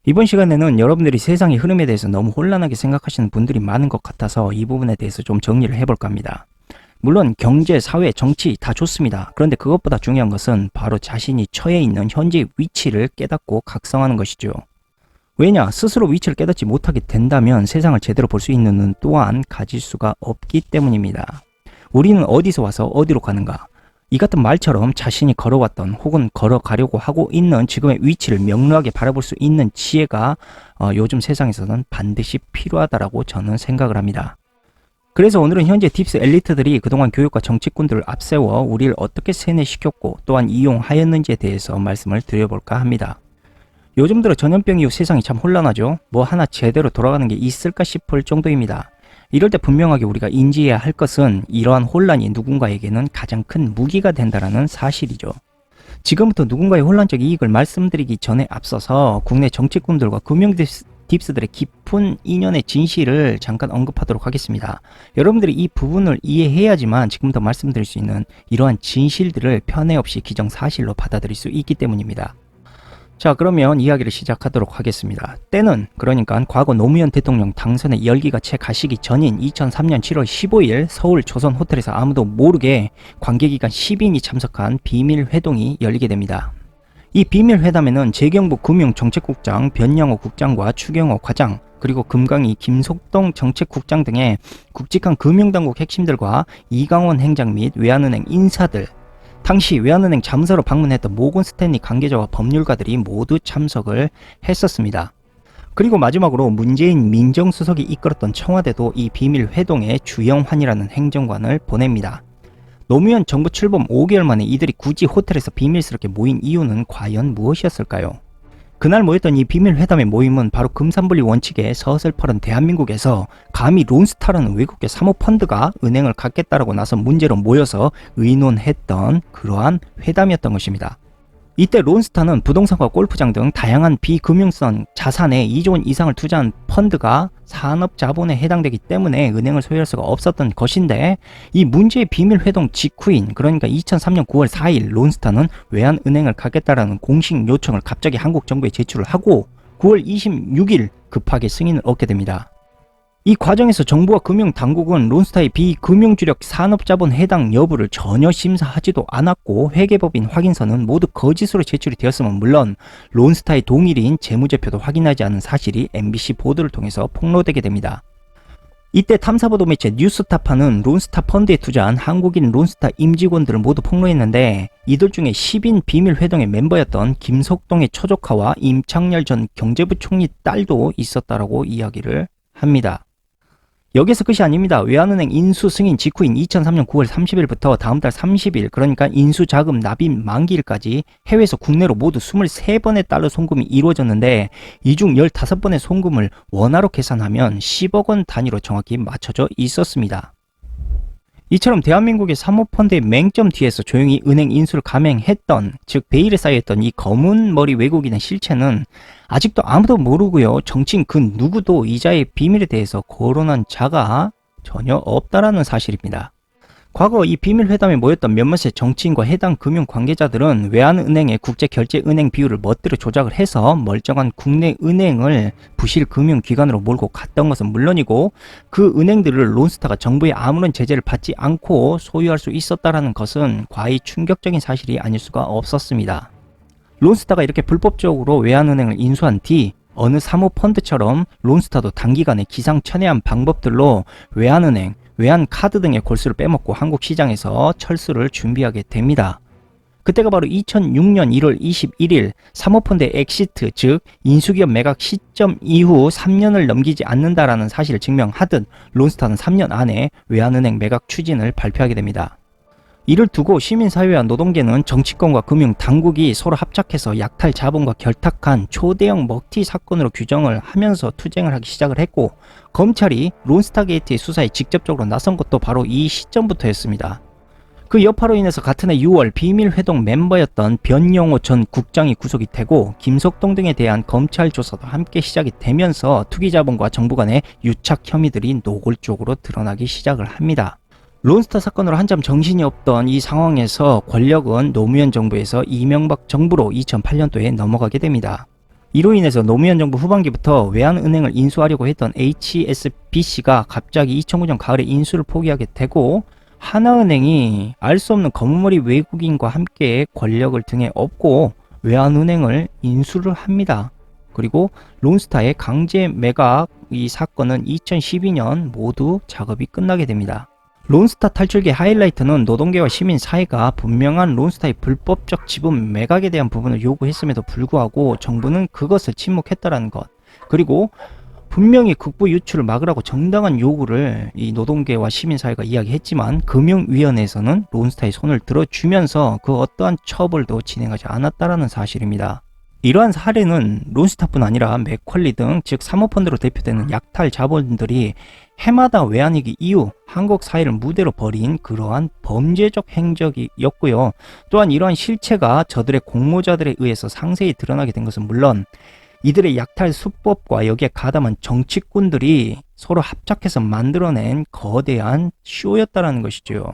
이번 시간에는 여러분들이 세상의 흐름에 대해서 너무 혼란하게 생각하시는 분들이 많은 것 같아서 이 부분에 대해서 좀 정리를 해볼까 합니다. 물론 경제, 사회, 정치 다 좋습니다. 그런데 그것보다 중요한 것은 바로 자신이 처해 있는 현재의 위치를 깨닫고 각성하는 것이죠. 왜냐? 스스로 위치를 깨닫지 못하게 된다면 세상을 제대로 볼 수 있는 눈 또한 가질 수가 없기 때문입니다. 우리는 어디서 와서 어디로 가는가? 이 같은 말처럼 자신이 걸어왔던 혹은 걸어가려고 하고 있는 지금의 위치를 명료하게 바라볼 수 있는 지혜가 요즘 세상에서는 반드시 필요하다라고 저는 생각을 합니다. 그래서 오늘은 현재 딥스 엘리트들이 그동안 교육과 정치꾼들을 앞세워 우리를 어떻게 세뇌시켰고 또한 이용하였는지에 대해서 말씀을 드려볼까 합니다. 요즘 들어 전염병 이후 세상이 참 혼란하죠. 뭐 하나 제대로 돌아가는 게 있을까 싶을 정도입니다. 이럴 때 분명하게 우리가 인지해야 할 것은 이러한 혼란이 누군가에게는 가장 큰 무기가 된다는 사실이죠. 지금부터 누군가의 혼란적 이익을 말씀드리기 전에 앞서서 국내 정치꾼들과 금융 딥스들의 깊은 인연의 진실을 잠깐 언급하도록 하겠습니다. 여러분들이 이 부분을 이해해야지만 지금부터 말씀드릴 수 있는 이러한 진실들을 편애 없이 기정사실로 받아들일 수 있기 때문입니다. 자, 그러면 이야기를 시작하도록 하겠습니다. 때는 그러니까 과거 노무현 대통령 당선의 열기가 채 가시기 전인 2003년 7월 15일 서울 조선 호텔에서 아무도 모르게 관계기관 10인이 참석한 비밀 회동이 열리게 됩니다. 이 비밀 회담에는 재경부 금융정책국장 변영호 국장과 추경호 과장 그리고 금강희 김속동 정책국장 등의 굵직한 금융당국 핵심들과 이강원 행장 및 외환은행 인사들, 당시 외환은행 자문사로 방문했던 모건 스탠리 관계자와 법률가들이 모두 참석을 했었습니다. 그리고 마지막으로 문재인 민정수석이 이끌었던 청와대도 이 비밀 회동에 주영환이라는 행정관을 보냅니다. 노무현 정부 출범 5개월 만에 이들이 굳이 호텔에서 비밀스럽게 모인 이유는 과연 무엇이었을까요? 그날 모였던 이 비밀 회담의 모임은 바로 금산분리 원칙에 서슬퍼런 대한민국에서 감히 론스타라는 외국계 사모펀드가 은행을 갖겠다라고 나선 문제로 모여서 의논했던 그러한 회담이었던 것입니다. 이때 론스타는 부동산과 골프장 등 다양한 비금융성 자산에 2조 원 이상을 투자한 펀드가 산업자본에 해당되기 때문에 은행을 소유할 수가 없었던 것인데, 이 문제의 비밀회동 직후인 그러니까 2003년 9월 4일 론스타는 외환은행을 갖겠다라는 공식 요청을 갑자기 한국 정부에 제출을 하고 9월 26일 급하게 승인을 얻게 됩니다. 이 과정에서 정부와 금융당국은 론스타의 비금융주력 산업자본 해당 여부를 전혀 심사하지도 않았고 회계법인 확인서는 모두 거짓으로 제출이 되었으면 물론 론스타의 동일인 재무제표도 확인하지 않은 사실이 MBC 보도를 통해서 폭로되게 됩니다. 이때 탐사보도 매체 뉴스타파는 론스타 펀드에 투자한 한국인 론스타 임직원들을 모두 폭로했는데, 이들 중에 10인 비밀회동의 멤버였던 김석동의 처조카와 임창열 전 경제부총리 딸도 있었다라고 이야기를 합니다. 여기서 끝이 아닙니다. 외환은행 인수 승인 직후인 2003년 9월 30일부터 다음 달 30일 그러니까 인수자금 납입 만기일까지 해외에서 국내로 모두 23번의 달러 송금이 이루어졌는데, 이 중 15번의 송금을 원화로 계산하면 10억 원 단위로 정확히 맞춰져 있었습니다. 이처럼 대한민국의 사모펀드의 맹점 뒤에서 조용히 은행 인수를 감행했던, 즉 베일에 쌓여있던 이 검은 머리 외국인의 실체는 아직도 아무도 모르고요. 정치인 그 누구도 이자의 비밀에 대해서 거론한 자가 전혀 없다라는 사실입니다. 과거 이 비밀회담에 모였던 몇몇의 정치인과 해당 금융 관계자들은 외환은행의 국제결제은행 비율을 멋대로 조작을 해서 멀쩡한 국내 은행을 부실 금융기관으로 몰고 갔던 것은 물론이고, 그 은행들을 론스타가 정부의 아무런 제재를 받지 않고 소유할 수 있었다는 것은 과히 충격적인 사실이 아닐 수가 없었습니다. 론스타가 이렇게 불법적으로 외환은행을 인수한 뒤 어느 사모펀드처럼 론스타도 단기간에 기상천외한 방법들로 외환은행, 외환카드 등의 골수를 빼먹고 한국 시장에서 철수를 준비하게 됩니다. 그때가 바로 2006년 1월 21일 사모펀드의 엑시트, 즉 인수기업 매각 시점 이후 3년을 넘기지 않는다라는 사실을 증명하듯 론스타는 3년 안에 외환은행 매각 추진을 발표하게 됩니다. 이를 두고 시민사회와 노동계는 정치권과 금융당국이 서로 합작해서 약탈 자본과 결탁한 초대형 먹튀 사건으로 규정을 하면서 투쟁을 하기 시작을 했고, 검찰이 론스타 게이트의 수사에 직접적으로 나선 것도 바로 이 시점부터였습니다. 그 여파로 인해서 같은 해 6월 비밀회동 멤버였던 변영호 전 국장이 구속이 되고 김석동 등에 대한 검찰 조사도 함께 시작이 되면서 투기자본과 정부 간의 유착 혐의들이 노골적으로 드러나기 시작을 합니다. 론스타 사건으로 한참 정신이 없던 이 상황에서 권력은 노무현 정부에서 이명박 정부로 2008년도에 넘어가게 됩니다. 이로 인해서 노무현 정부 후반기부터 외환은행을 인수하려고 했던 HSBC가 갑자기 2009년 가을에 인수를 포기하게 되고, 하나은행이 알 수 없는 검은머리 외국인과 함께 권력을 등에 업고 외환은행을 인수를 합니다. 그리고 론스타의 강제 매각 이 사건은 2012년 모두 작업이 끝나게 됩니다. 론스타 탈출기의 하이라이트는 노동계와 시민사회가 분명한 론스타의 불법적 지분 매각에 대한 부분을 요구했음에도 불구하고 정부는 그것을 침묵했다라는 것, 그리고 분명히 국부 유출을 막으라고 정당한 요구를 이 노동계와 시민사회가 이야기했지만 금융위원회에서는 론스타의 손을 들어주면서 그 어떠한 처벌도 진행하지 않았다라는 사실입니다. 이러한 사례는 론스타뿐 아니라 맥퀄리 등 즉 사모펀드로 대표되는 약탈 자본들이 해마다 외환위기 이후 한국 사회를 무대로 벌인 그러한 범죄적 행적이었고요. 또한 이러한 실체가 저들의 공모자들에 의해서 상세히 드러나게 된 것은 물론 이들의 약탈 수법과 여기에 가담한 정치꾼들이 서로 합작해서 만들어낸 거대한 쇼였다라는 것이죠.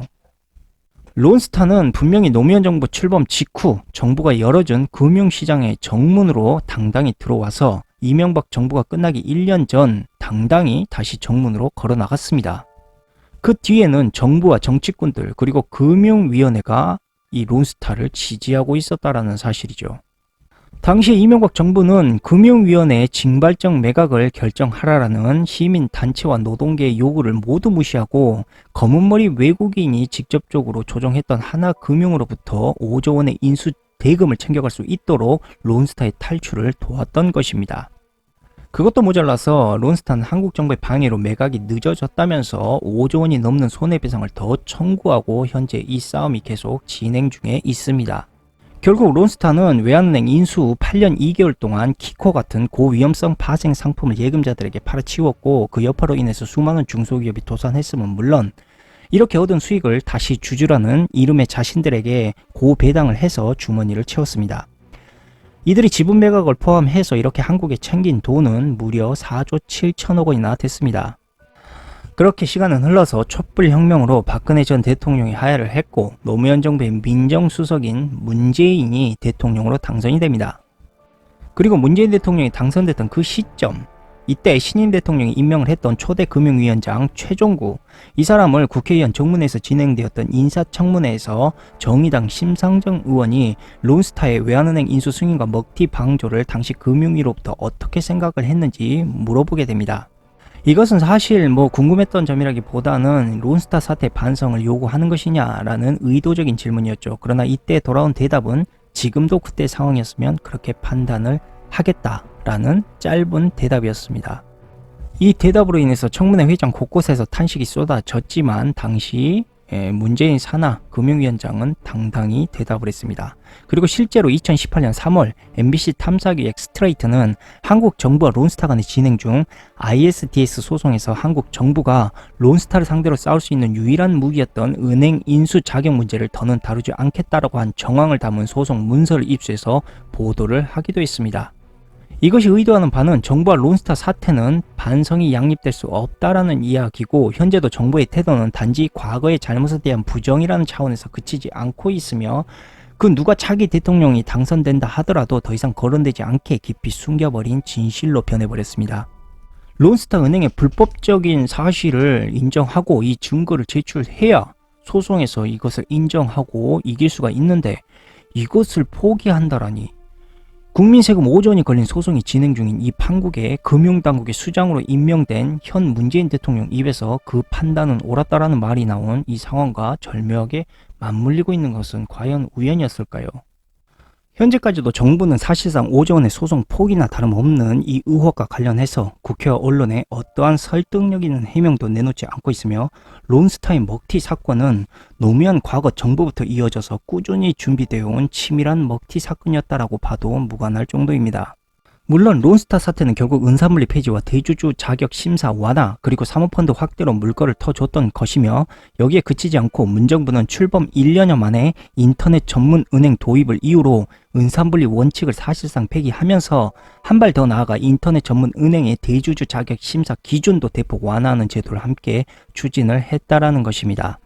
론스타는 분명히 노무현 정부 출범 직후 정부가 열어준 금융시장의 정문으로 당당히 들어와서 이명박 정부가 끝나기 1년 전 당당히 다시 정문으로 걸어 나갔습니다. 그 뒤에는 정부와 정치꾼들 그리고 금융위원회가 이 론스타를 지지하고 있었다라는 사실이죠. 당시 이명박 정부는 금융위원회의 징발적 매각을 결정하라라는 시민단체와 노동계의 요구를 모두 무시하고 검은머리 외국인이 직접적으로 조정했던 하나금융으로부터 5조 원의 인수 대금을 챙겨갈 수 있도록 론스타의 탈출을 도왔던 것입니다. 그것도 모자라서 론스타는 한국 정부의 방해로 매각이 늦어졌다면서 5조 원이 넘는 손해배상을 더 청구하고 현재 이 싸움이 계속 진행 중에 있습니다. 결국 론스타는 외환은행 인수 후 8년 2개월 동안 키코 같은 고위험성 파생 상품을 예금자들에게 팔아치웠고 그 여파로 인해서 수많은 중소기업이 도산했음은 물론 이렇게 얻은 수익을 다시 주주라는 이름의 자신들에게 고배당을 해서 주머니를 채웠습니다. 이들이 지분 매각을 포함해서 이렇게 한국에 챙긴 돈은 무려 4조 7천억 원이나 됐습니다. 그렇게 시간은 흘러서 촛불혁명으로 박근혜 전 대통령이 하야를 했고 노무현 정부의 민정수석인 문재인이 대통령으로 당선이 됩니다. 그리고 문재인 대통령이 당선됐던 그 시점, 이때 신임 대통령이 임명을 했던 초대 금융위원장 최종구, 이 사람을 국회의원 정문에서 진행되었던 인사청문회에서 정의당 심상정 의원이 론스타의 외환은행 인수 승인과 먹튀 방조를 당시 금융위로부터 어떻게 생각을 했는지 물어보게 됩니다. 이것은 사실 궁금했던 점이라기보다는 론스타 사태 반성을 요구하는 것이냐라는 의도적인 질문이었죠. 그러나 이때 돌아온 대답은 지금도 그때 상황이었으면 그렇게 판단을 하겠다라는 짧은 대답이었습니다. 이 대답으로 인해서 청문회 회장 곳곳에서 탄식이 쏟아졌지만 당시 문재인 산하 금융위원장은 당당히 대답을 했습니다. 그리고 실제로 2018년 3월 MBC 탐사기획 스트레이트는 한국 정부와 론스타 간에 진행 중 ISDS 소송에서 한국 정부가 론스타를 상대로 싸울 수 있는 유일한 무기였던 은행 인수 자격 문제를 더는 다루지 않겠다라고 한 정황을 담은 소송 문서를 입수해서 보도를 하기도 했습니다. 이것이 의도하는 바는 정부와 론스타 사태는 반성이 양립될 수 없다라는 이야기고 현재도 정부의 태도는 단지 과거의 잘못에 대한 부정이라는 차원에서 그치지 않고 있으며 그 누가 차기 대통령이 당선된다 하더라도 더 이상 거론되지 않게 깊이 숨겨버린 진실로 변해버렸습니다. 론스타 은행의 불법적인 사실을 인정하고 이 증거를 제출해야 소송에서 이것을 인정하고 이길 수가 있는데 이것을 포기한다라니, 국민 세금 5조 원이 걸린 소송이 진행 중인 이 판국의 금융당국의 수장으로 임명된 현 문재인 대통령 입에서 그 판단은 옳았다라는 말이 나온 이 상황과 절묘하게 맞물리고 있는 것은 과연 우연이었을까요? 현재까지도 정부는 사실상 5조 원의 소송 포기나 다름없는 이 의혹과 관련해서 국회와 언론에 어떠한 설득력 있는 해명도 내놓지 않고 있으며 론스타의 먹튀 사건은 노무현 과거 정부부터 이어져서 꾸준히 준비되어 온 치밀한 먹튀 사건이었다라고 봐도 무관할 정도입니다. 물론 론스타 사태는 결국 은사물리 폐지와 대주주 자격 심사 완화 그리고 사모펀드 확대로 물꼬를 터줬던 것이며 여기에 그치지 않고 문정부는 출범 1년여 만에 인터넷 전문 은행 도입을 이유로 은사분리 원칙을 사실상 폐기하면서 한 발 더 나아가 인터넷 전문 은행의 대주주 자격 심사 기준도 대폭 완화하는 제도를 함께 추진을 했다라는 것입니다.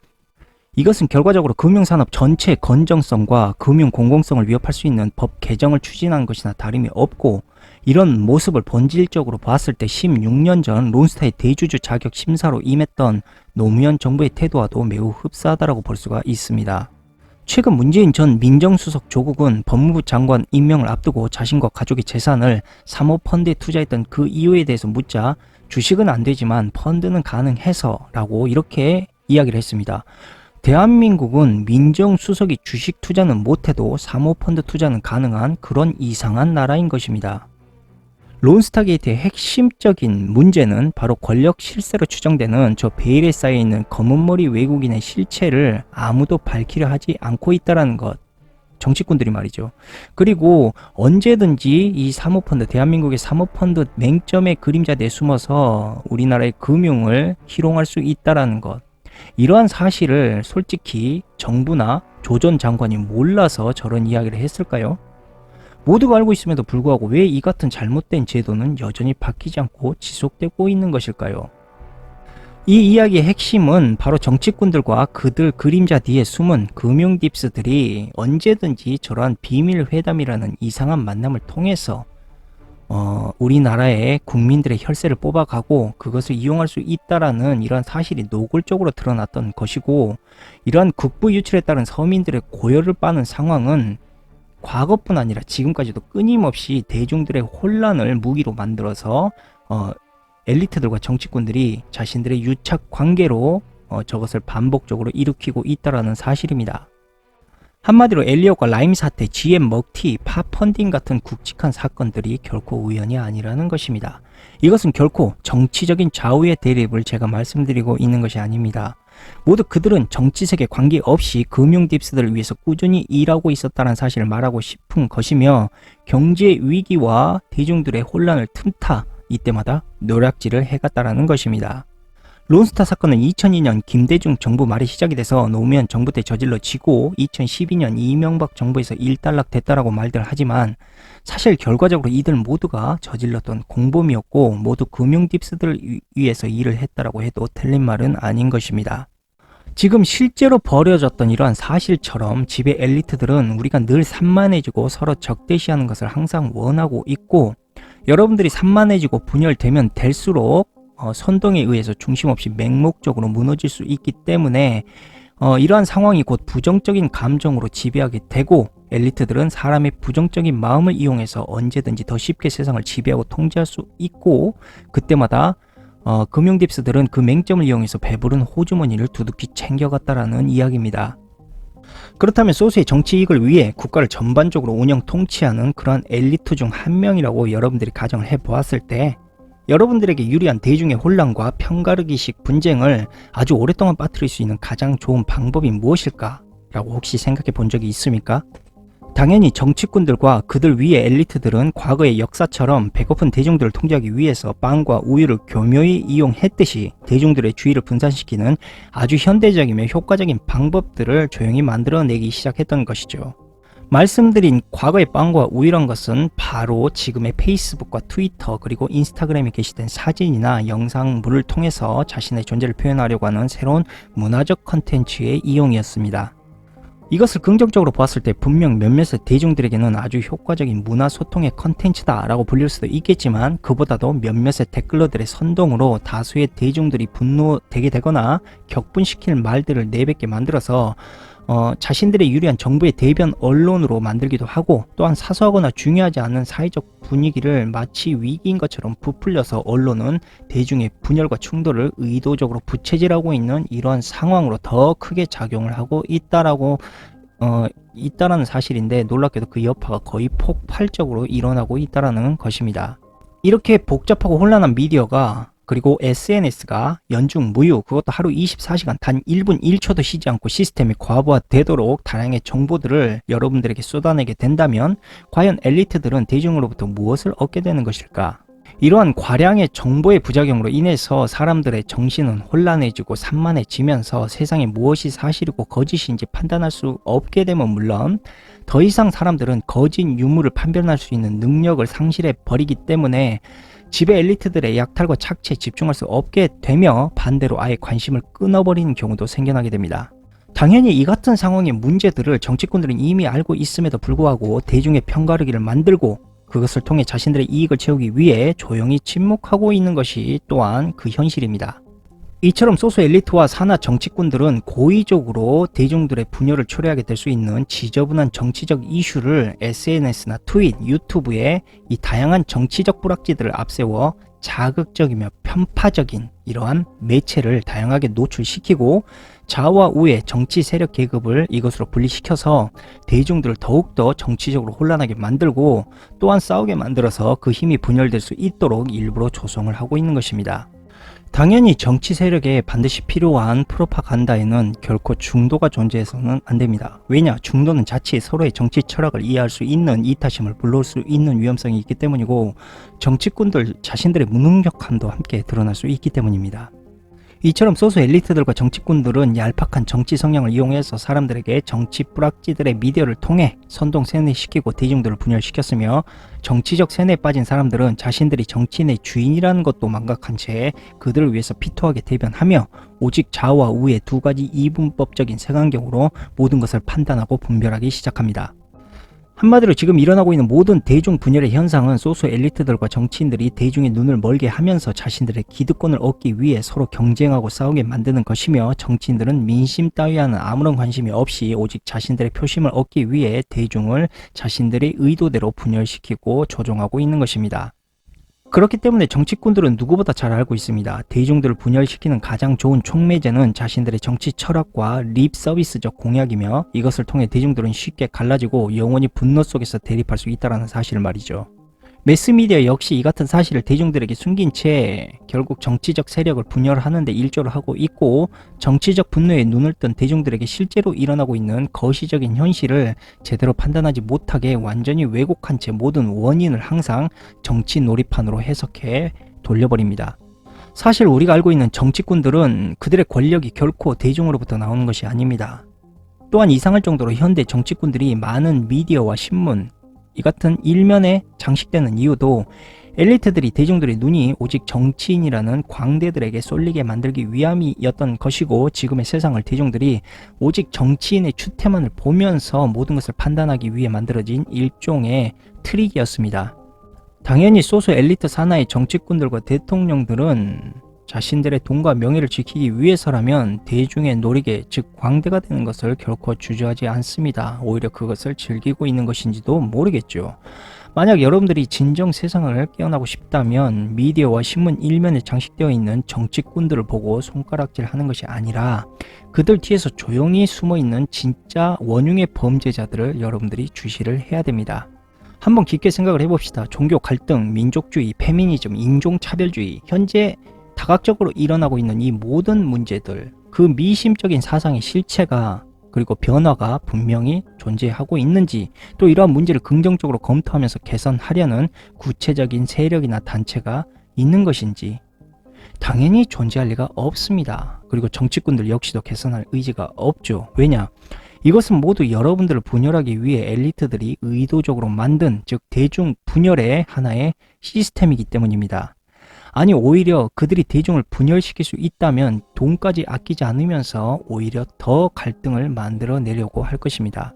이것은 결과적으로 금융산업 전체의 건정성과 금융 공공성을 위협할 수 있는 법 개정을 추진하는 것이나 다름이 없고 이런 모습을 본질적으로 봤을 때 16년 전 론스타의 대주주 자격 심사로 임했던 노무현 정부의 태도와도 매우 흡사하다고 볼 수가 있습니다. 최근 문재인 전 민정수석 조국은 법무부 장관 임명을 앞두고 자신과 가족의 재산을 사모펀드에 투자했던 그 이유에 대해서 묻자 주식은 안 되지만 펀드는 가능해서 라고 이렇게 이야기를 했습니다. 대한민국은 민정수석이 주식 투자는 못해도 사모펀드 투자는 가능한 그런 이상한 나라인 것입니다. 론스타 게이트의 핵심적인 문제는 바로 권력 실세로 추정되는 저 베일에 쌓여있는 검은머리 외국인의 실체를 아무도 밝히려 하지 않고 있다는 것. 정치꾼들이 말이죠. 그리고 언제든지 이 사모펀드, 대한민국의 사모펀드 맹점의 그림자 내에 숨어서 우리나라의 금융을 희롱할 수 있다는 것. 이러한 사실을 솔직히 정부나 조 전 장관이 몰라서 저런 이야기를 했을까요? 모두가 알고 있음에도 불구하고 왜 이 같은 잘못된 제도는 여전히 바뀌지 않고 지속되고 있는 것일까요? 이 이야기의 핵심은 바로 정치꾼들과 그들 그림자 뒤에 숨은 금융딥스들이 언제든지 저러한 비밀 회담이라는 이상한 만남을 통해서 우리나라의 국민들의 혈세를 뽑아가고 그것을 이용할 수 있다라는 이러한 사실이 노골적으로 드러났던 것이고, 이러한 국부 유출에 따른 서민들의 고열을 빠는 상황은 과거뿐 아니라 지금까지도 끊임없이 대중들의 혼란을 무기로 만들어서 엘리트들과 정치꾼들이 자신들의 유착 관계로 저것을 반복적으로 일으키고 있다는 사실입니다. 한마디로 엘리엇과 라임 사태, GM 먹튀, 팝펀딩 같은 굵직한 사건들이 결코 우연이 아니라는 것입니다. 이것은 결코 정치적인 좌우의 대립을 제가 말씀드리고 있는 것이 아닙니다. 모두 그들은 정치색에 관계없이 금융 딥스들을 위해서 꾸준히 일하고 있었다는 사실을 말하고 싶은 것이며, 경제 위기와 대중들의 혼란을 틈타 이때마다 노략질을 해갔다라는 것입니다. 론스타 사건은 2002년 김대중 정부 말에 시작이 돼서 노무현 정부 때 저질러지고 2012년 이명박 정부에서 일단락됐다라고 말들 하지만, 사실 결과적으로 이들 모두가 저질렀던 공범이었고 모두 금융 딥스들을 위해서 일을 했다라고 해도 틀린 말은 아닌 것입니다. 지금 실제로 벌어졌던 이러한 사실처럼 지배 엘리트들은 우리가 늘 산만해지고 서로 적대시하는 것을 항상 원하고 있고, 여러분들이 산만해지고 분열되면 될수록 선동에 의해서 중심 없이 맹목적으로 무너질 수 있기 때문에 이러한 상황이 곧 부정적인 감정으로 지배하게 되고, 엘리트들은 사람의 부정적인 마음을 이용해서 언제든지 더 쉽게 세상을 지배하고 통제할 수 있고, 그때마다 금융딥스들은 그 맹점을 이용해서 배부른 호주머니를 두둑히 챙겨갔다라는 이야기입니다. 그렇다면 소수의 정치 이익을 위해 국가를 전반적으로 운영 통치하는 그러한 엘리트 중 한 명이라고 여러분들이 가정을 해보았을 때, 여러분들에게 유리한 대중의 혼란과 편가르기식 분쟁을 아주 오랫동안 빠뜨릴 수 있는 가장 좋은 방법이 무엇일까? 라고 혹시 생각해 본 적이 있습니까? 당연히 정치꾼들과 그들 위의 엘리트들은 과거의 역사처럼 배고픈 대중들을 통제하기 위해서 빵과 우유를 교묘히 이용했듯이 대중들의 주의를 분산시키는 아주 현대적이며 효과적인 방법들을 조용히 만들어내기 시작했던 것이죠. 말씀드린 과거의 빵과 우유란 것은 바로 지금의 페이스북과 트위터 그리고 인스타그램에 게시된 사진이나 영상물을 통해서 자신의 존재를 표현하려고 하는 새로운 문화적 컨텐츠의 이용이었습니다. 이것을 긍정적으로 보았을 때 분명 몇몇의 대중들에게는 아주 효과적인 문화 소통의 컨텐츠다 라고 불릴 수도 있겠지만, 그보다도 몇몇의 댓글러들의 선동으로 다수의 대중들이 분노되게 되거나 격분시킬 말들을 내뱉게 만들어서 자신들의 유리한 정부의 대변 언론으로 만들기도 하고, 또한 사소하거나 중요하지 않은 사회적 분위기를 마치 위기인 것처럼 부풀려서 언론은 대중의 분열과 충돌을 의도적으로 부채질하고 있는 이러한 상황으로 더 크게 작용을 하고 있다라는 사실인데, 놀랍게도 그 여파가 거의 폭발적으로 일어나고 있다라는 것입니다. 이렇게 복잡하고 혼란한 미디어가 그리고 SNS가 연중 무휴, 그것도 하루 24시간 단 1분 1초도 쉬지 않고 시스템이 과부하되도록 다량의 정보들을 여러분들에게 쏟아내게 된다면 과연 엘리트들은 대중으로부터 무엇을 얻게 되는 것일까? 이러한 과량의 정보의 부작용으로 인해서 사람들의 정신은 혼란해지고 산만해지면서 세상에 무엇이 사실이고 거짓인지 판단할 수 없게 되면 물론, 더 이상 사람들은 거짓 유무를 판별할 수 있는 능력을 상실해 버리기 때문에 지배 엘리트들의 약탈과 착취에 집중할 수 없게 되며 반대로 아예 관심을 끊어버리는 경우도 생겨나게 됩니다. 당연히 이 같은 상황의 문제들을 정치꾼들은 이미 알고 있음에도 불구하고 대중의 편가르기를 만들고 그것을 통해 자신들의 이익을 채우기 위해 조용히 침묵하고 있는 것이 또한 그 현실입니다. 이처럼 소수 엘리트와 산하 정치꾼들은 고의적으로 대중들의 분열을 초래하게 될 수 있는 지저분한 정치적 이슈를 SNS나 트윗, 유튜브에 이 다양한 정치적 뿌락지들을 앞세워 자극적이며 편파적인 이러한 매체를 다양하게 노출시키고 좌와 우의 정치 세력 계급을 이것으로 분리시켜서 대중들을 더욱더 정치적으로 혼란하게 만들고 또한 싸우게 만들어서 그 힘이 분열될 수 있도록 일부러 조성을 하고 있는 것입니다. 당연히 정치 세력에 반드시 필요한 프로파간다에는 결코 중도가 존재해서는 안 됩니다. 왜냐? 중도는 자칫 서로의 정치 철학을 이해할 수 있는 이타심을 불러올 수 있는 위험성이 있기 때문이고 정치꾼들 자신들의 무능력함도 함께 드러날 수 있기 때문입니다. 이처럼 소수 엘리트들과 정치꾼들은 얄팍한 정치 성향을 이용해서 사람들에게 정치 뿌락지들의 미디어를 통해 선동 세뇌시키고 대중들을 분열시켰으며 정치적 세뇌에 빠진 사람들은 자신들이 정치인의 주인이라는 것도 망각한 채 그들을 위해서 피토하게 대변하며 오직 좌와 우의 두 가지 이분법적인 색안경으로 모든 것을 판단하고 분별하기 시작합니다. 한마디로 지금 일어나고 있는 모든 대중 분열의 현상은 소수 엘리트들과 정치인들이 대중의 눈을 멀게 하면서 자신들의 기득권을 얻기 위해 서로 경쟁하고 싸우게 만드는 것이며 정치인들은 민심 따위와는 아무런 관심이 없이 오직 자신들의 표심을 얻기 위해 대중을 자신들의 의도대로 분열시키고 조종하고 있는 것입니다. 그렇기 때문에 정치꾼들은 누구보다 잘 알고 있습니다. 대중들을 분열시키는 가장 좋은 촉매제는 자신들의 정치 철학과 립 서비스적 공약이며 이것을 통해 대중들은 쉽게 갈라지고 영원히 분노 속에서 대립할 수 있다는 사실을 말이죠. 매스미디어 역시 이 같은 사실을 대중들에게 숨긴 채 결국 정치적 세력을 분열하는 데 일조를 하고 있고 정치적 분노에 눈을 뜬 대중들에게 실제로 일어나고 있는 거시적인 현실을 제대로 판단하지 못하게 완전히 왜곡한 채 모든 원인을 항상 정치 놀이판으로 해석해 돌려버립니다. 사실 우리가 알고 있는 정치꾼들은 그들의 권력이 결코 대중으로부터 나오는 것이 아닙니다. 또한 이상할 정도로 현대 정치꾼들이 많은 미디어와 신문, 이 같은 일면에 장식되는 이유도 엘리트들이 대중들의 눈이 오직 정치인이라는 광대들에게 쏠리게 만들기 위함이었던 것이고 지금의 세상을 대중들이 오직 정치인의 추태만을 보면서 모든 것을 판단하기 위해 만들어진 일종의 트릭이었습니다. 당연히 소수 엘리트 산하의 정치꾼들과 대통령들은 자신들의 돈과 명예를 지키기 위해서라면 대중의 노리개, 즉 광대가 되는 것을 결코 주저하지 않습니다. 오히려 그것을 즐기고 있는 것인지도 모르겠죠. 만약 여러분들이 진정 세상을 깨어나고 싶다면 미디어와 신문 일면에 장식되어 있는 정치꾼들을 보고 손가락질 하는 것이 아니라 그들 뒤에서 조용히 숨어있는 진짜 원흉의 범죄자들을 여러분들이 주시를 해야 됩니다. 한번 깊게 생각을 해봅시다. 종교 갈등, 민족주의, 페미니즘, 인종차별주의, 현재 다각적으로 일어나고 있는 이 모든 문제들, 그 미심적인 사상의 실체가 그리고 변화가 분명히 존재하고 있는지 또 이러한 문제를 긍정적으로 검토하면서 개선하려는 구체적인 세력이나 단체가 있는 것인지 당연히 존재할 리가 없습니다. 그리고 정치꾼들 역시도 개선할 의지가 없죠. 왜냐? 이것은 모두 여러분들을 분열하기 위해 엘리트들이 의도적으로 만든 즉 대중 분열의 하나의 시스템이기 때문입니다. 아니 오히려 그들이 대중을 분열시킬 수 있다면 돈까지 아끼지 않으면서 오히려 더 갈등을 만들어내려고 할 것입니다.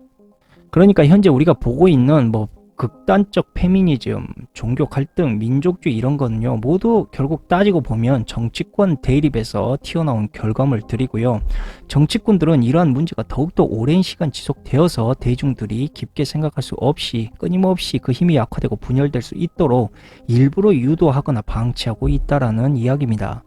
그러니까 현재 우리가 보고 있는 극단적 페미니즘, 종교 갈등, 민족주의 이런 거는요 모두 결국 따지고 보면 정치권 대립에서 튀어나온 결과물들이고요. 정치꾼들은 이러한 문제가 더욱더 오랜 시간 지속되어서 대중들이 깊게 생각할 수 없이 끊임없이 그 힘이 약화되고 분열될 수 있도록 일부러 유도하거나 방치하고 있다라는 이야기입니다.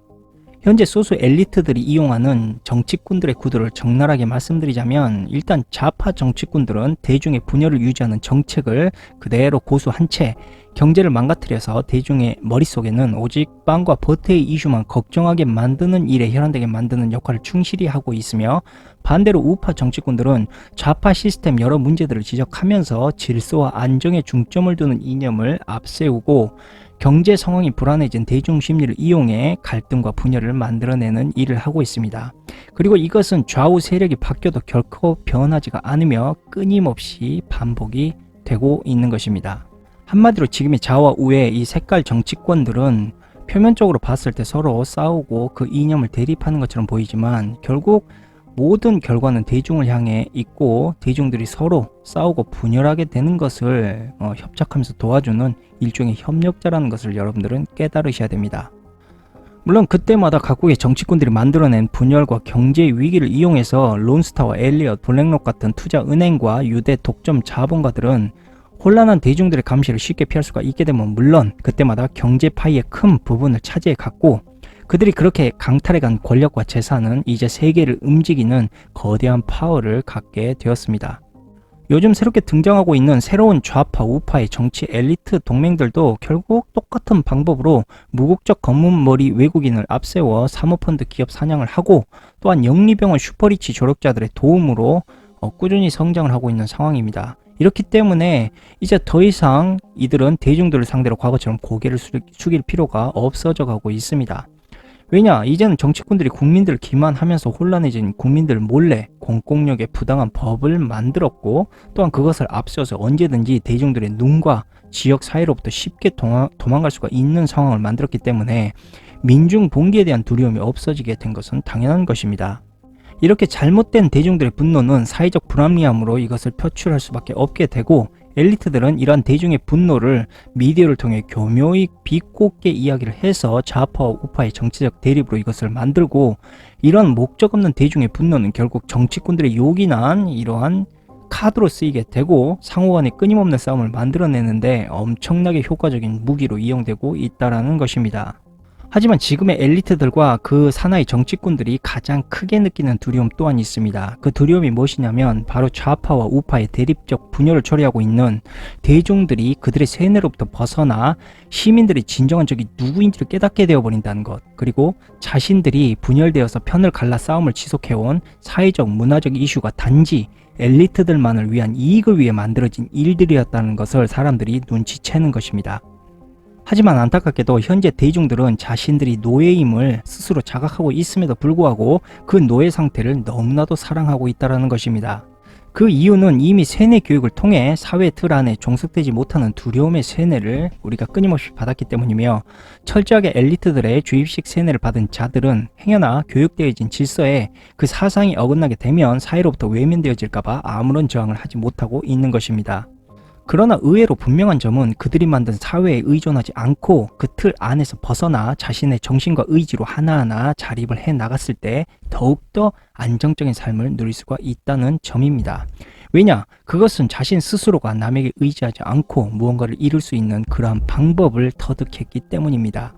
현재 소수 엘리트들이 이용하는 정치꾼들의 구도를 적나라하게 말씀드리자면 일단 좌파 정치꾼들은 대중의 분열을 유지하는 정책을 그대로 고수한 채 경제를 망가뜨려서 대중의 머릿속에는 오직 빵과 버터의 이슈만 걱정하게 만드는 일에 혈안되게 만드는 역할을 충실히 하고 있으며 반대로 우파 정치꾼들은 좌파 시스템 여러 문제들을 지적하면서 질서와 안정에 중점을 두는 이념을 앞세우고 경제 상황이 불안해진 대중 심리를 이용해 갈등과 분열을 만들어내는 일을 하고 있습니다. 그리고 이것은 좌우 세력이 바뀌어도 결코 변하지가 않으며 끊임없이 반복이 되고 있는 것입니다. 한마디로 지금의 좌와 우의 이 색깔 정치권들은 표면적으로 봤을 때 서로 싸우고 그 이념을 대립하는 것처럼 보이지만 결국 모든 결과는 대중을 향해 있고 대중들이 서로 싸우고 분열하게 되는 것을 협작하면서 도와주는 일종의 협력자라는 것을 여러분들은 깨달으셔야 됩니다. 물론 그때마다 각국의 정치꾼들이 만들어낸 분열과 경제 위기를 이용해서 론스타와 엘리엇, 블랙록 같은 투자 은행과 유대 독점 자본가들은 혼란한 대중들의 감시를 쉽게 피할 수가 있게 되면 물론 그때마다 경제 파이의 큰 부분을 차지해 갔고 그들이 그렇게 강탈해간 권력과 재산은 이제 세계를 움직이는 거대한 파워를 갖게 되었습니다. 요즘 새롭게 등장하고 있는 새로운 좌파 우파의 정치 엘리트 동맹들도 결국 똑같은 방법으로 무국적 검은머리 외국인을 앞세워 사모펀드 기업 사냥을 하고 또한 영리병원 슈퍼리치 졸업자들의 도움으로 꾸준히 성장을 하고 있는 상황입니다. 이렇기 때문에 이제 더 이상 이들은 대중들을 상대로 과거처럼 고개를 숙일 필요가 없어져 가고 있습니다. 왜냐? 이제는 정치꾼들이 국민들을 기만하면서 혼란해진 국민들 몰래 공권력에 부당한 법을 만들었고 또한 그것을 앞세워서 언제든지 대중들의 눈과 지역 사회로부터 쉽게 도망갈 수가 있는 상황을 만들었기 때문에 민중 봉기에 대한 두려움이 없어지게 된 것은 당연한 것입니다. 이렇게 잘못된 대중들의 분노는 사회적 불합리함으로 이것을 표출할 수밖에 없게 되고 엘리트들은 이러한 대중의 분노를 미디어를 통해 교묘히 비꼬게 이야기를 해서 좌파와 우파의 정치적 대립으로 이것을 만들고 이런 목적 없는 대중의 분노는 결국 정치꾼들의 요긴한 이러한 카드로 쓰이게 되고 상호간의 끊임없는 싸움을 만들어내는데 엄청나게 효과적인 무기로 이용되고 있다는 것입니다. 하지만 지금의 엘리트들과 그 사나이 정치꾼들이 가장 크게 느끼는 두려움 또한 있습니다. 그 두려움이 무엇이냐면 바로 좌파와 우파의 대립적 분열을 초래하고 있는 대중들이 그들의 세뇌로부터 벗어나 시민들의 진정한 적이 누구인지를 깨닫게 되어버린다는 것, 그리고 자신들이 분열되어서 편을 갈라 싸움을 지속해온 사회적 문화적 이슈가 단지 엘리트들만을 위한 이익을 위해 만들어진 일들이었다는 것을 사람들이 눈치채는 것입니다. 하지만 안타깝게도 현재 대중들은 자신들이 노예임을 스스로 자각하고 있음에도 불구하고 그 노예 상태를 너무나도 사랑하고 있다는 것입니다. 그 이유는 이미 세뇌 교육을 통해 사회 틀 안에 종속되지 못하는 두려움의 세뇌를 우리가 끊임없이 받았기 때문이며 철저하게 엘리트들의 주입식 세뇌를 받은 자들은 행여나 교육되어진 질서에 그 사상이 어긋나게 되면 사회로부터 외면되어질까봐 아무런 저항을 하지 못하고 있는 것입니다. 그러나 의외로 분명한 점은 그들이 만든 사회에 의존하지 않고 그 틀 안에서 벗어나 자신의 정신과 의지로 하나하나 자립을 해 나갔을 때 더욱더 안정적인 삶을 누릴 수가 있다는 점입니다. 왜냐? 그것은 자신 스스로가 남에게 의지하지 않고 무언가를 이룰 수 있는 그러한 방법을 터득했기 때문입니다.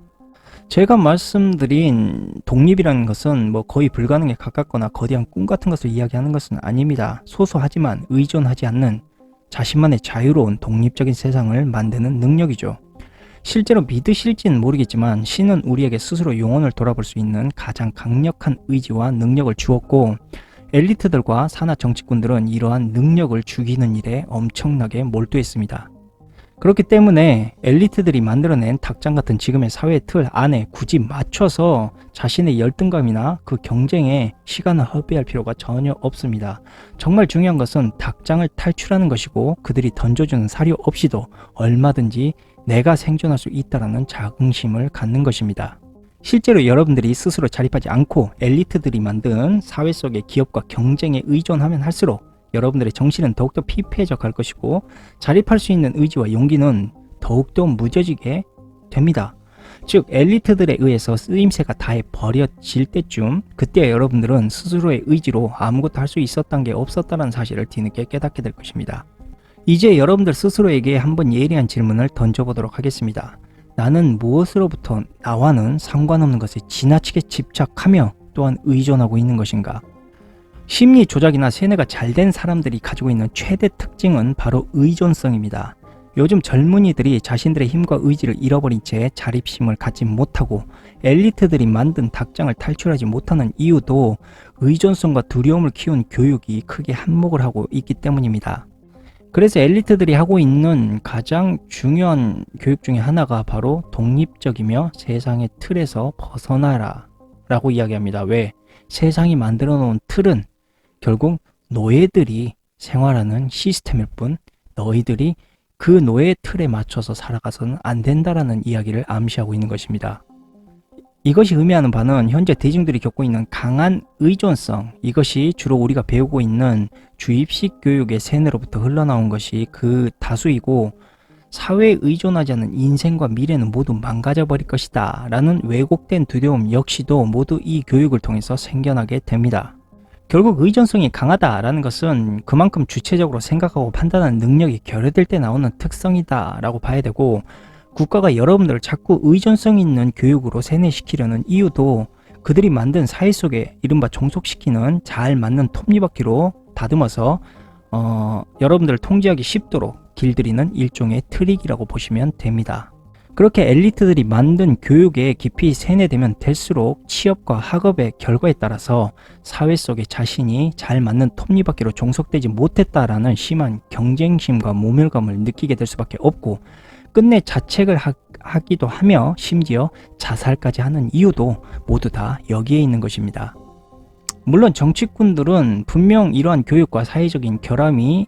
제가 말씀드린 독립이라는 것은 거의 불가능에 가깝거나 거대한 꿈 같은 것을 이야기하는 것은 아닙니다. 소소하지만 의존하지 않는 자신만의 자유로운 독립적인 세상을 만드는 능력이죠. 실제로 믿으실지는 모르겠지만 신은 우리에게 스스로 영혼을 돌아볼 수 있는 가장 강력한 의지와 능력을 주었고 엘리트들과 산하 정치꾼들은 이러한 능력을 죽이는 일에 엄청나게 몰두했습니다. 그렇기 때문에 엘리트들이 만들어낸 닭장 같은 지금의 사회 틀 안에 굳이 맞춰서 자신의 열등감이나 그 경쟁에 시간을 허비할 필요가 전혀 없습니다. 정말 중요한 것은 닭장을 탈출하는 것이고 그들이 던져주는 사료 없이도 얼마든지 내가 생존할 수 있다는 자긍심을 갖는 것입니다. 실제로 여러분들이 스스로 자립하지 않고 엘리트들이 만든 사회 속의 기업과 경쟁에 의존하면 할수록 여러분들의 정신은 더욱더 피폐해져 갈 것이고 자립할 수 있는 의지와 용기는 더욱더 무뎌지게 됩니다. 즉 엘리트들에 의해서 쓰임새가 다해 버려질 때쯤 그때 여러분들은 스스로의 의지로 아무것도 할 수 있었던 게 없었다는 사실을 뒤늦게 깨닫게 될 것입니다. 이제 여러분들 스스로에게 한번 예리한 질문을 던져보도록 하겠습니다. 나는 무엇으로부터 나와는 상관없는 것에 지나치게 집착하며 또한 의존하고 있는 것인가? 심리 조작이나 세뇌가 잘된 사람들이 가지고 있는 최대 특징은 바로 의존성입니다. 요즘 젊은이들이 자신들의 힘과 의지를 잃어버린 채 자립심을 갖지 못하고 엘리트들이 만든 닭장을 탈출하지 못하는 이유도 의존성과 두려움을 키운 교육이 크게 한몫을 하고 있기 때문입니다. 그래서 엘리트들이 하고 있는 가장 중요한 교육 중에 하나가 바로 독립적이며 세상의 틀에서 벗어나라 라고 이야기합니다. 왜? 세상이 만들어 놓은 틀은 결국 노예들이 생활하는 시스템일 뿐 너희들이 그 노예 틀에 맞춰서 살아가서는 안 된다라는 이야기를 암시하고 있는 것입니다. 이것이 의미하는 바는 현재 대중들이 겪고 있는 강한 의존성, 이것이 주로 우리가 배우고 있는 주입식 교육의 세뇌로부터 흘러나온 것이 그 다수이고, 사회에 의존하지 않는 인생과 미래는 모두 망가져 버릴 것이다 라는 왜곡된 두려움 역시도 모두 이 교육을 통해서 생겨나게 됩니다. 결국 의존성이 강하다라는 것은 그만큼 주체적으로 생각하고 판단하는 능력이 결여될 때 나오는 특성이다 라고 봐야 되고, 국가가 여러분들을 자꾸 의존성 있는 교육으로 세뇌시키려는 이유도 그들이 만든 사회 속에 이른바 종속시키는 잘 맞는 톱니바퀴로 다듬어서 여러분들을 통제하기 쉽도록 길들이는 일종의 트릭이라고 보시면 됩니다. 그렇게 엘리트들이 만든 교육에 깊이 세뇌되면 될수록 취업과 학업의 결과에 따라서 사회 속에 자신이 잘 맞는 톱니바퀴로 종속되지 못했다라는 심한 경쟁심과 모멸감을 느끼게 될 수밖에 없고, 끝내 자책을 하기도 하며 심지어 자살까지 하는 이유도 모두 다 여기에 있는 것입니다. 물론 정치꾼들은 분명 이러한 교육과 사회적인 결함이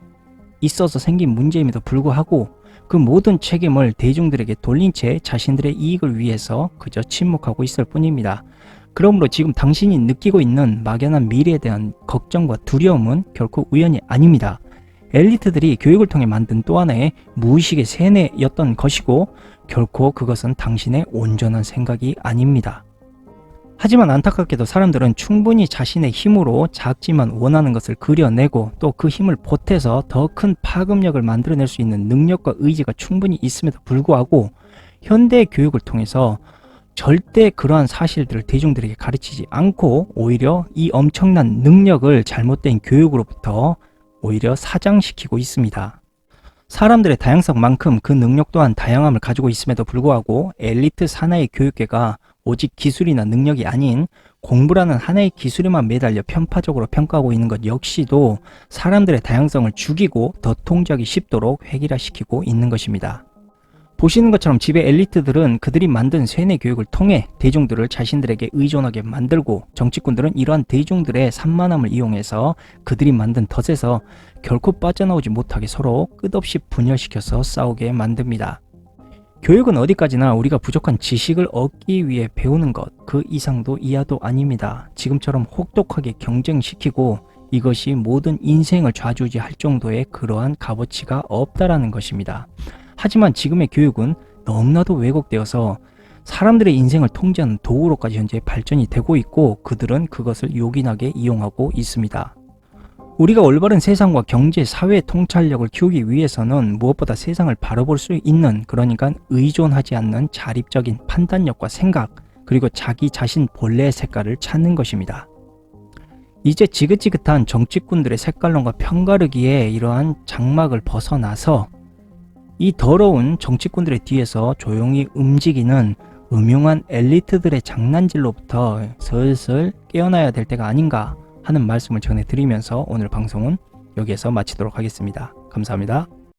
있어서 생긴 문제임에도 불구하고 그 모든 책임을 대중들에게 돌린 채 자신들의 이익을 위해서 그저 침묵하고 있을 뿐입니다. 그러므로 지금 당신이 느끼고 있는 막연한 미래에 대한 걱정과 두려움은 결코 우연이 아닙니다. 엘리트들이 교육을 통해 만든 또 하나의 무의식의 세뇌였던 것이고, 결코 그것은 당신의 온전한 생각이 아닙니다. 하지만 안타깝게도 사람들은 충분히 자신의 힘으로 작지만 원하는 것을 그려내고 또 그 힘을 보태서 더 큰 파급력을 만들어낼 수 있는 능력과 의지가 충분히 있음에도 불구하고 현대 교육을 통해서 절대 그러한 사실들을 대중들에게 가르치지 않고 오히려 이 엄청난 능력을 잘못된 교육으로부터 오히려 사장시키고 있습니다. 사람들의 다양성만큼 그 능력 또한 다양함을 가지고 있음에도 불구하고 엘리트 산하의 교육계가 오직 기술이나 능력이 아닌 공부라는 하나의 기술에만 매달려 편파적으로 평가하고 있는 것 역시도 사람들의 다양성을 죽이고 더 통제하기 쉽도록 획일화시키고 있는 것입니다. 보시는 것처럼 지배 엘리트들은 그들이 만든 세뇌 교육을 통해 대중들을 자신들에게 의존하게 만들고, 정치꾼들은 이러한 대중들의 산만함을 이용해서 그들이 만든 덫에서 결코 빠져나오지 못하게 서로 끝없이 분열시켜서 싸우게 만듭니다. 교육은 어디까지나 우리가 부족한 지식을 얻기 위해 배우는 것, 그 이상도 이하도 아닙니다. 지금처럼 혹독하게 경쟁시키고 이것이 모든 인생을 좌지우지할 정도의 그러한 값어치가 없다라는 것입니다. 하지만 지금의 교육은 너무나도 왜곡되어서 사람들의 인생을 통제하는 도구로까지 현재 발전이 되고 있고, 그들은 그것을 요긴하게 이용하고 있습니다. 우리가 올바른 세상과 경제, 사회 통찰력을 키우기 위해서는 무엇보다 세상을 바라볼 수 있는, 그러니까 의존하지 않는 자립적인 판단력과 생각, 그리고 자기 자신 본래의 색깔을 찾는 것입니다. 이제 지긋지긋한 정치꾼들의 색깔론과 편가르기에 이러한 장막을 벗어나서 이 더러운 정치꾼들의 뒤에서 조용히 움직이는 음흉한 엘리트들의 장난질로부터 슬슬 깨어나야 될 때가 아닌가 하는 말씀을 전해드리면서 오늘 방송은 여기에서 마치도록 하겠습니다. 감사합니다.